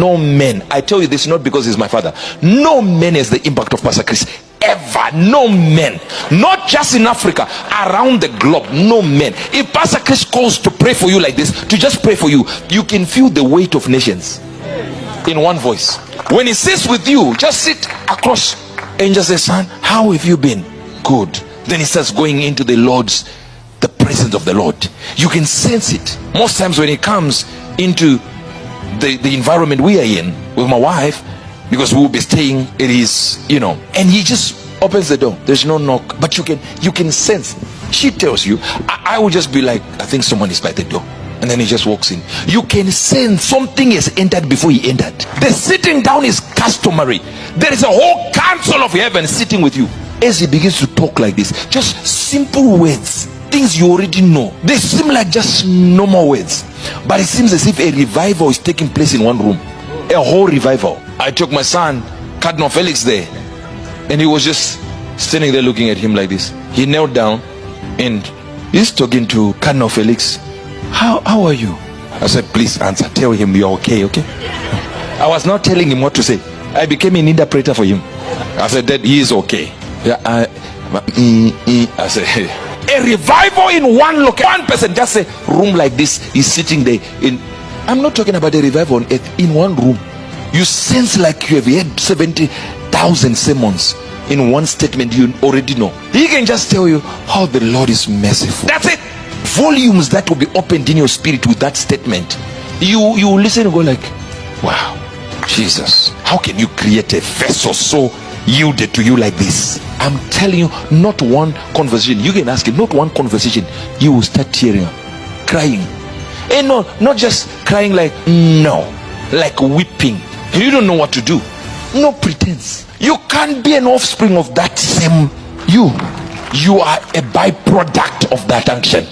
no man, I tell you this not because he's my father, no man has the impact of Pastor Chris. Ever. No man. Not just in Africa, around the globe. No man. If Pastor Chris calls to pray for you like this, to just pray for you, you can feel the weight of nations in one voice. When he sits with you, just sit across and just say, son, how have you been? Good. Then he starts going into the presence of the Lord. You can sense it. Most times when he comes into the environment we are in with my wife, because we will be staying, it is, and he just opens the door. There's no knock, but you can sense. She tells you. I will just be like, I think someone is by the door, and then he just walks in. You can sense something has entered before he entered. The sitting down is customary. There is a whole council of heaven sitting with you. As he begins to talk like this, just simple words, things you already know. They seem like just normal words, but it seems as if a revival is taking place in one room. A whole revival. I took my son, Cardinal Felix, there, and he was just standing there looking at him like this. He knelt down and he's talking to Cardinal Felix. How are you? I said, please answer. Tell him you're okay. I was not telling him what to say. I became an interpreter for him. I said that he is okay. Yeah, I said, hey. A revival in one location. One person, just a room like this, is sitting there. I'm not talking about a revival on earth. In one room, you sense like you have heard 70,000 sermons in one statement. You already know. He can just tell you how the Lord is merciful. That's it. Volumes that will be opened in your spirit with that statement. You listen and go like, wow, Jesus, how can you create a vessel so yielded to you like this? I'm telling you, not one conversation. You can ask him, not one conversation, you will start tearing up, crying. And no, not just crying like, no, like weeping. You don't know what to do. No pretense. You can't be an offspring of that same you. You are a byproduct of that action.